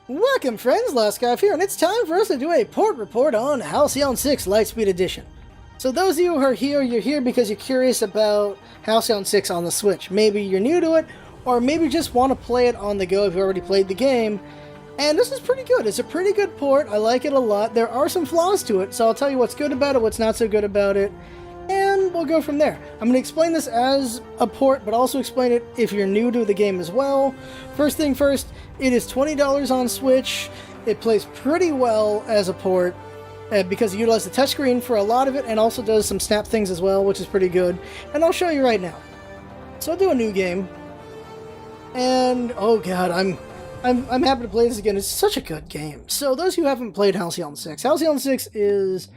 Welcome friends, LostScarf here, and it's time for us to do a port report on Halcyon 6 Lightspeed Edition. So those of you who are here, you're here because you're curious about Halcyon 6 on the Switch. Maybe you're new to it, or maybe just want to play it on the go if you already played the game. And this is pretty good. It's a pretty good port. I like it a lot. There are some flaws to it, so I'll tell you what's good about it, what's not so good about it, and we'll go from there. I'm going to explain this as a port, but also explain it if you're new to the game as well. First thing first, it is $20 on Switch. It plays pretty well as a port because it utilizes the touchscreen for a lot of it and also does some snap things as well, which is pretty good. And I'll show you right now. So I'll do a new game. And oh god, I'm happy to play this again. It's such a good game. So those who haven't played Halcyon 6, Halcyon 6 is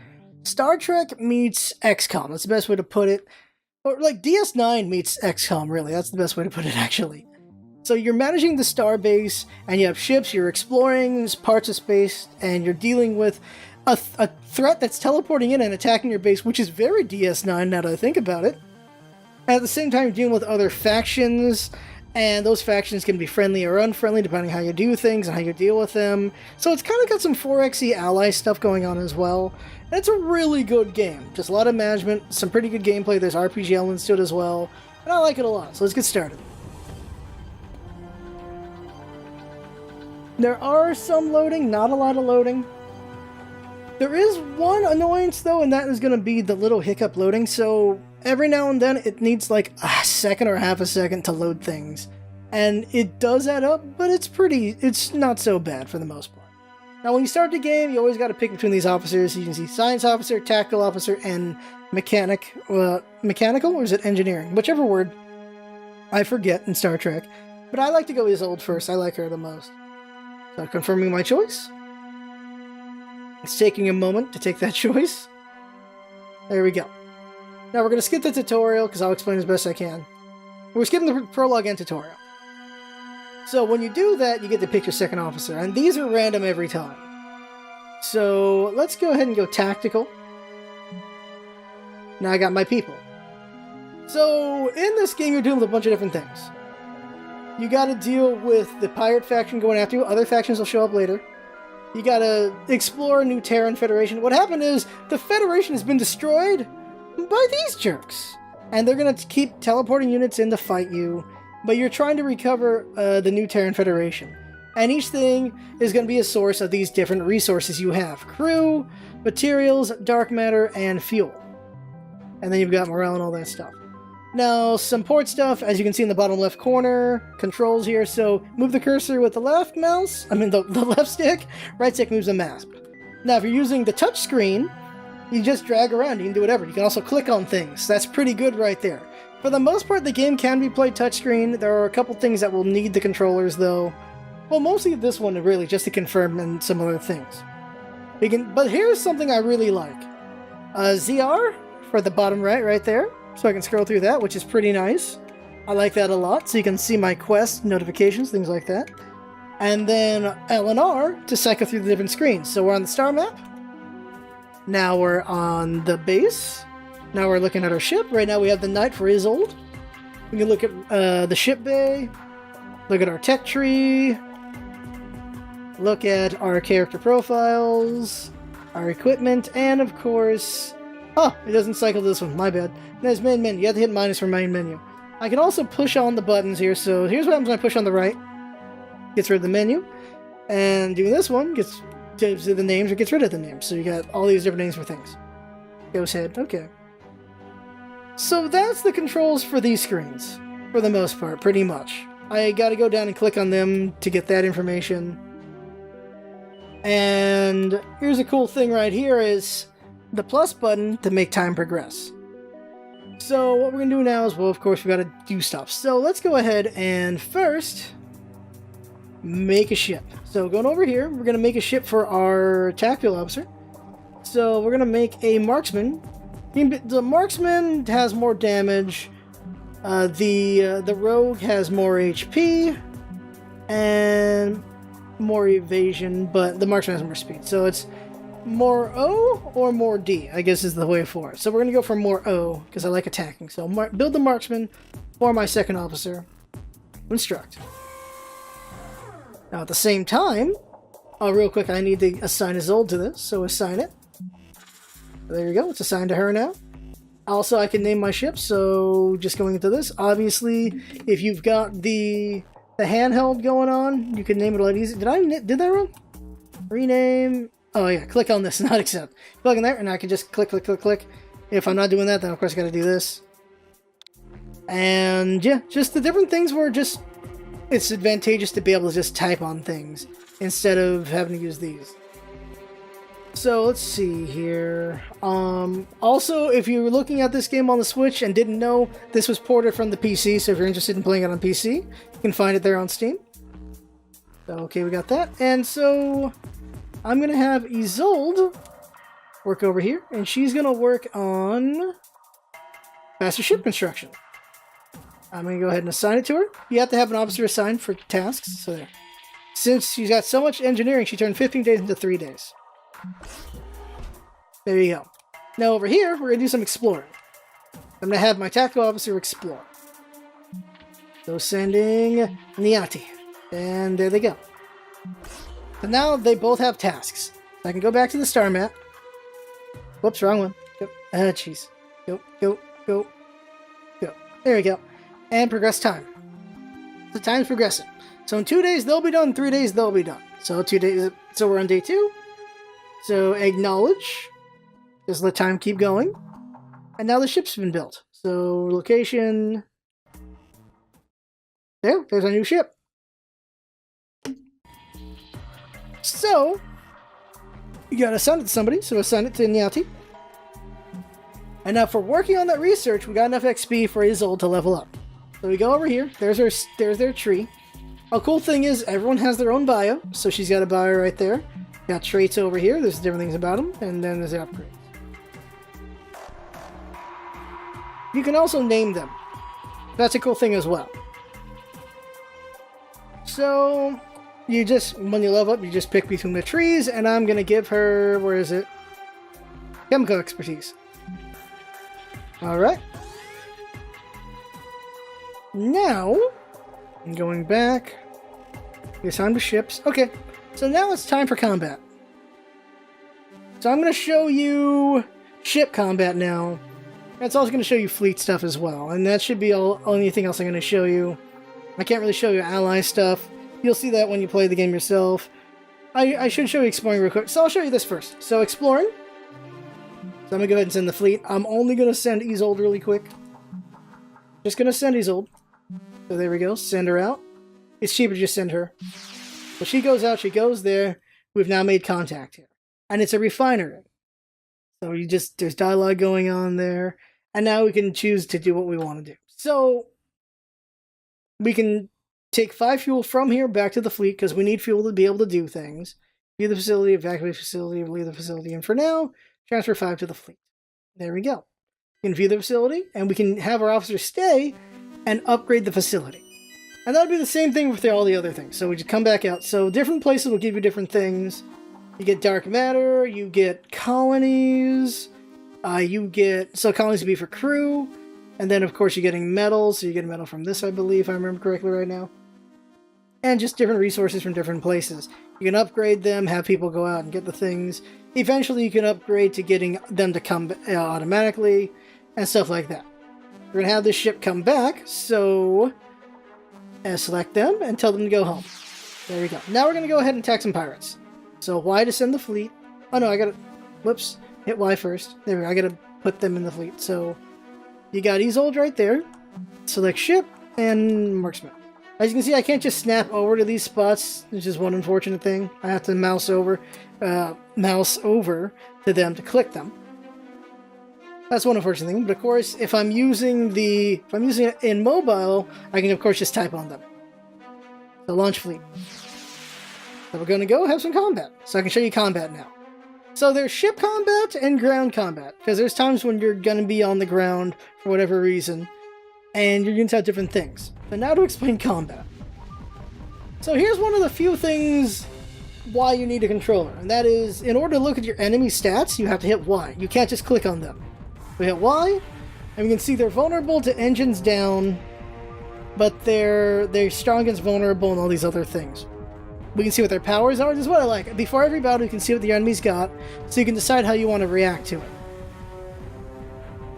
Star Trek meets XCOM. That's the best way to put it. Or like DS9 meets XCOM, really. That's the best way to put it, actually. So you're managing the starbase, and you have ships, you're exploring parts of space, and you're dealing with a threat that's teleporting in and attacking your base, which is very DS9 now that I think about it. And at the same time, you're dealing with other factions, and those factions can be friendly or unfriendly depending on how you do things and how you deal with them. So it's kind of got some 4Xe ally stuff going on as well. And it's a really good game. Just a lot of management, some pretty good gameplay. There's RPG elements to it as well. And I like it a lot. So let's get started. There are some loading, not a lot of loading. There is one annoyance though, and that is going to be the little hiccup loading. So every now and then it needs like a second or half a second to load things. And it does add up, but it's not so bad for the most part. Now when you start the game, you always got to pick between these officers. You can see Science Officer, Tactical Officer, and Mechanical, or is it Engineering? Whichever word. I forget in Star Trek. But I like to go Isolde first. I like her the most. So confirming my choice. It's taking a moment to take that choice. There we go. Now we're going to skip the tutorial because I'll explain as best I can. We're skipping the prologue and tutorial. So when you do that, you get to pick your second officer, and these are random every time. So let's go ahead and go tactical. Now I got my people. So in this game, you're dealing with a bunch of different things. You got to deal with the pirate faction going after you. Other factions will show up later. You got to explore a new Terran Federation. What happened is the Federation has been destroyed by these jerks, and they're going to keep teleporting units in to fight you. But you're trying to recover the new Terran Federation. And each thing is going to be a source of these different resources you have. Crew, materials, dark matter, and fuel. And then you've got morale and all that stuff. Now, some port stuff, as you can see in the bottom left corner, controls here. So move the cursor with the left mouse, the left stick, right stick moves the map. Now, if you're using the touch screen, you just drag around, you can do whatever. You can also click on things. That's pretty good right there. For the most part, the game can be played touchscreen. There are a couple things that will need the controllers, though. Well, mostly this one, really, just to confirm and some other things. But here's something I really like. ZR for the bottom right there. So I can scroll through that, which is pretty nice. I like that a lot, so you can see my quest, notifications, things like that. And then L and R to cycle through the different screens. So we're on the star map. Now we're on the base. Now we're looking at our ship. Right now we have the Knight for Isolde. We can look at the ship bay, look at our tech tree, look at our character profiles, our equipment, and of course... Oh, it doesn't cycle this one, my bad. There's main menu. You have to hit minus for main menu. I can also push on the buttons here, so here's what happens when I push on the right. Gets rid of the menu. And doing this one gives you the names or gets rid of the names. So you got all these different names for things. Goes ahead, okay. So that's the controls for these screens, for the most part, pretty much. I gotta go down and click on them to get that information. And here's a cool thing right here is the plus button to make time progress. So what we're gonna do now is, well, of course, we gotta do stuff. So let's go ahead and first make a ship. So going over here, we're gonna make a ship for our tactical officer. So we're gonna make a marksman. The marksman has more damage. The rogue has more HP and more evasion, but the marksman has more speed. So it's more O or more D, I guess is the way for it. So we're going to go for more O, because I like attacking. So build the marksman for my second officer. Instruct. Now at the same time, Oh, real quick, I need to assign Isolde to this, so assign it. There you go, it's assigned to her now. Also, I can name my ship, so just going into this. Obviously, if you've got the handheld going on, you can name it a lot easier. Did that wrong? Rename. Oh yeah, click on this, not accept. Plug in there, and I can just click, click, click, click. If I'm not doing that, then of course I gotta do this. And yeah, just the different things where just it's advantageous to be able to just type on things instead of having to use these. So let's see here. Also, if you're looking at this game on the Switch and didn't know, this was ported from the PC, so if you're interested in playing it on PC, you can find it there on Steam. Okay, we got that. And so I'm going to have Isolde work over here, and she's going to work on faster ship construction. I'm going to go ahead and assign it to her. You have to have an officer assigned for tasks. So there. Since she's got so much engineering, she turned 15 days into 3 days. There you go. Now over here, we're going to do some exploring. I'm going to have my tactical officer explore. So sending Niati. And there they go. So now they both have tasks. I can go back to the star map. Whoops, wrong one. Go. Jeez. Go, go, go, go. There we go. And progress time. The time's progressing. So in 2 days, they'll be done. 3 days, they'll be done. So 2 days. So we're on day 2. So acknowledge. Just let time keep going. And now the ship's been built. So location. There's our new ship. So you gotta assign it to somebody. So assign it to Nyati. And now for working on that research, we got enough XP for Isolde to level up. So we go over here. There's their tree. A cool thing is everyone has their own bio. So she's got a bio right there. Got traits over here. There's different things about them. And then there's the upgrades. You can also name them. That's a cool thing as well. So you just, when you level up, you just pick between the trees. And I'm going to give her, where is it? Chemical expertise. Alright. Now, I'm going back. It's time to ships. Okay, so now it's time for combat. So I'm going to show you ship combat now. It's also going to show you fleet stuff as well. And that should be only thing else I'm going to show you. I can't really show you ally stuff. You'll see that when you play the game yourself. I should show you exploring real quick. So I'll show you this first. So exploring. So I'm going to go ahead and send the fleet. I'm only going to send Isolde really quick. Just going to send Isolde. So there we go. Send her out. It's cheaper to just send her. So she goes out. She goes there. We've now made contact here. And it's a refinery. So there's dialogue going on there. And now we can choose to do what we want to do. So we can take 5 fuel from here back to the fleet because we need fuel to be able to do things. View the facility, evacuate the facility, leave the facility. And for now, transfer 5 to the fleet. There we go. We can view the facility, and we can have our officers stay and upgrade the facility. And that'll be the same thing with all the other things. So we just come back out. So different places will give you different things. You get dark matter, you get colonies, so colonies will be for crew, and then of course you're getting metal, so you get metal from this, I believe, if I remember correctly right now. And just different resources from different places. You can upgrade them, have people go out and get the things. Eventually you can upgrade to getting them to come automatically, and stuff like that. We're going to have this ship come back, so select them and tell them to go home. There we go. Now we're going to go ahead and attack some pirates. So Y to send the fleet. Oh no, I gotta, whoops, hit Y first. There we go, I gotta put them in the fleet. So you got Isolde right there. Select ship and marksman. As you can see, I can't just snap over to these spots. It's just one unfortunate thing. I have to mouse over to them to click them. That's one unfortunate thing. But of course, if I'm using it in mobile, I can of course just type on them. So launch fleet. So we're going to go have some combat. So I can show you combat now. So there's ship combat and ground combat. Because there's times when you're going to be on the ground for whatever reason. And you're going to have different things. But now to explain combat. So here's one of the few things why you need a controller. And that is, in order to look at your enemy stats, you have to hit Y. You can't just click on them. We hit Y, and we can see they're vulnerable to engines down. But they're strong against vulnerable and all these other things. We can see what their powers are. This is what I like. Before every battle, you can see what the enemy's got, so you can decide how you want to react to it.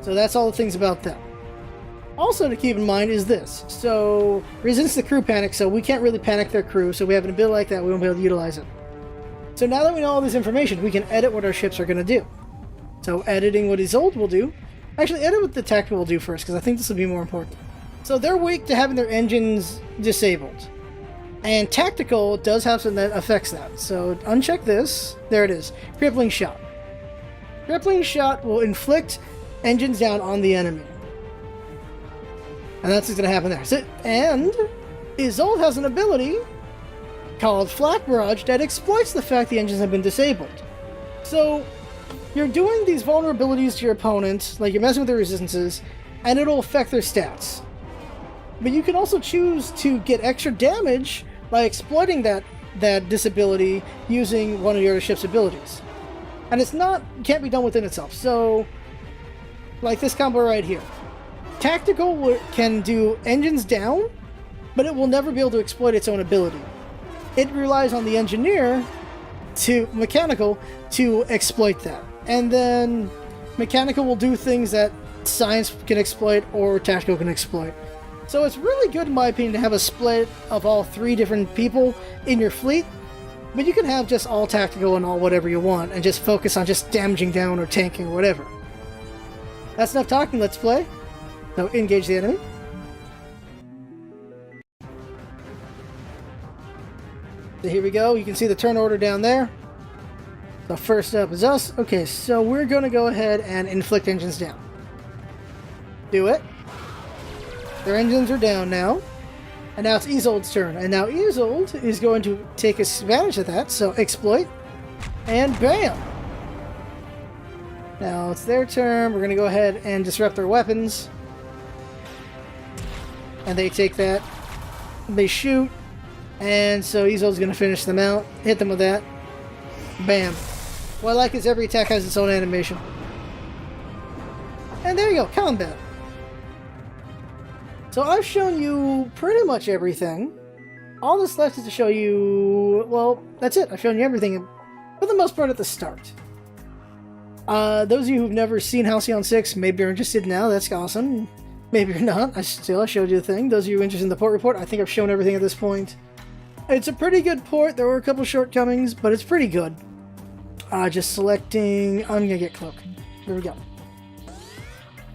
So that's all the things about them. Also to keep in mind is this. So, resistance to crew panic, so we can't really panic their crew, so we have an ability like that, we won't be able to utilize it. So now that we know all this information, we can edit what our ships are going to do. So editing what Isolde will do. Actually, edit what the tactical will do first, because I think this will be more important. So they're weak to having their engines disabled. And tactical does have something that affects that. So uncheck this. There it is. Crippling shot. Crippling shot will inflict engines down on the enemy. And that's what's going to happen there. So, and Isolde has an ability called Flak Barrage that exploits the fact the engines have been disabled. So you're doing these vulnerabilities to your opponent, like you're messing with their resistances, and it'll affect their stats. But you can also choose to get extra damage by exploiting that disability using one of your ship's abilities. And it's not, can't be done within itself. So, like this combo right here. Tactical can do engines down, but it will never be able to exploit its own ability. It relies on the engineer mechanical to exploit that. And then mechanical will do things that science can exploit or tactical can exploit. So it's really good in my opinion to have a split of all three different people in your fleet, but you can have just all tactical and all whatever you want and just focus on just damaging down or tanking or whatever. That's enough talking, let's play. So engage the enemy. So here we go, you can see the turn order down there. So first up is us. Okay, so we're going to go ahead and inflict engines down. Do it. Their engines are down now. And now it's Isolde's turn. And now Isolde is going to take advantage of that. So exploit. And bam! Now it's their turn. We're going to go ahead and disrupt their weapons. And they take that. They shoot. And so Isolde's going to finish them out. Hit them with that. Bam. What I like is every attack has its own animation. And there you go, combat. So I've shown you pretty much everything. All that's left is to show you... Well, that's it. I've shown you everything for the most part at the start. Those of you who've never seen Halcyon 6, maybe you're interested now. That's awesome. Maybe you're not. I showed you the thing. Those of you interested in the port report, I think I've shown everything at this point. It's a pretty good port. There were a couple shortcomings, but it's pretty good. Just selecting... I'm going to get Cloak. There we go.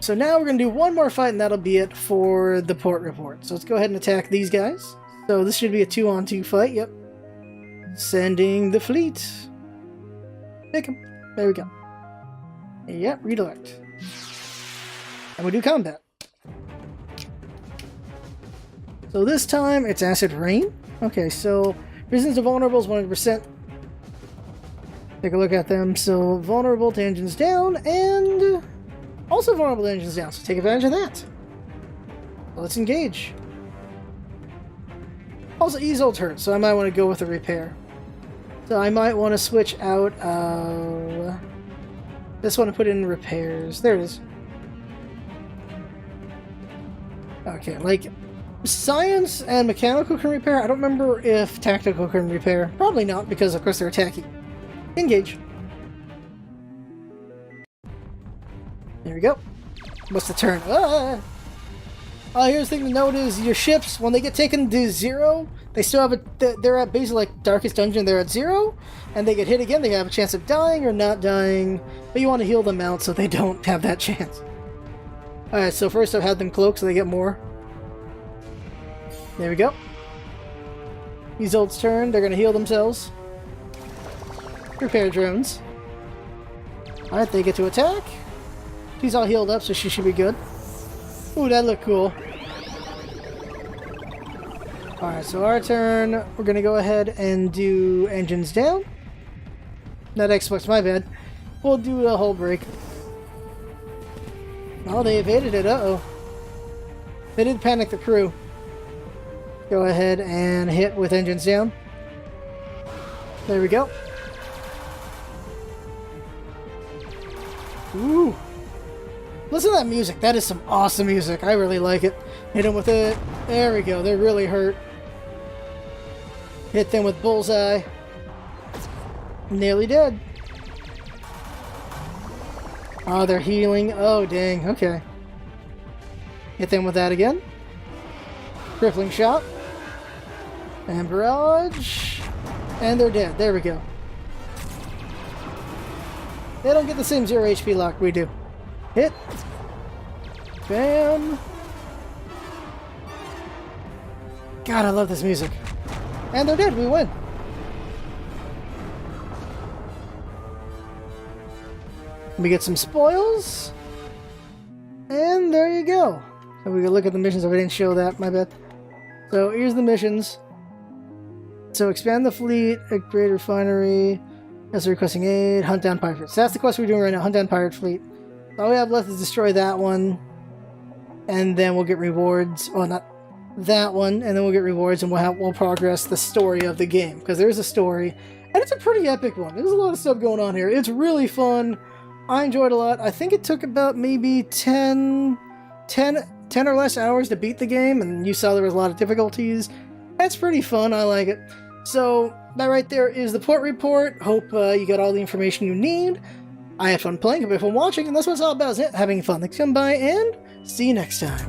So now we're going to do one more fight, and that'll be it for the port report. So let's go ahead and attack these guys. So this should be a 2-on-2 fight, yep. Sending the fleet. Pick him. There we go. Yep, redirect. And we do combat. So this time, it's Acid Rain. Okay, so resistance to vulnerable is 100%. Take a look at them. So vulnerable to engines down, and also vulnerable to engines down. So take advantage of that. Let's engage. Also, Isolde's hurt, so I might want to go with a repair. So I might want to switch out of this one and put in repairs. There it is. Okay, like science and mechanical can repair. I don't remember if tactical can repair. Probably not, because of course they're attacking. Engage. There we go. What's the turn? Ah! Here's the thing to note is your ships, when they get taken to 0, they still have they're at basically like Darkest Dungeon, they're at 0, and they get hit again, they have a chance of dying or not dying, but you want to heal them out so they don't have that chance. Alright, so first I've had them cloak so they get more. There we go. Isolde's turn, they're going to heal themselves. Repair drones. Alright, they get to attack. She's all healed up, so she should be good. Ooh, that looked cool. Alright, so our turn. We're gonna go ahead and do engines down. Not Xbox, my bad. We'll do a hull break. Oh, they evaded it. Uh-oh. They did panic the crew. Go ahead and hit with engines down. There we go. Ooh. Listen to that music. That is some awesome music. I really like it. Hit them with it. There we go. They're really hurt. Hit them with bullseye. Nearly dead. Oh, they're healing. Oh, dang. Okay. Hit them with that again. Crippling shot. And barrage. And they're dead. There we go. They don't get the same 0 HP lock we do. Hit. Bam. God, I love this music. And they're dead. We win. We get some spoils. And there you go. So we can look at the missions. If I didn't show that, my bad. So here's the missions. So expand the fleet, upgrade refinery, as requesting aid, hunt down pirates. That's the quest we're doing right now, hunt down pirate fleet. All we have left is destroy that one. And then we'll get rewards. Oh, not that one. And then we'll get rewards and we'll progress the story of the game. Because there's a story. And it's a pretty epic one. There's a lot of stuff going on here. It's really fun. I enjoyed it a lot. I think it took about maybe 10 or less hours to beat the game, and you saw there was a lot of difficulties. That's pretty fun. I like it. So that right there is the port report. Hope you got all the information you need. I had fun playing, I had fun watching, and that's what it's all about, isn't it? Having fun. Thanks for coming by, and see you next time.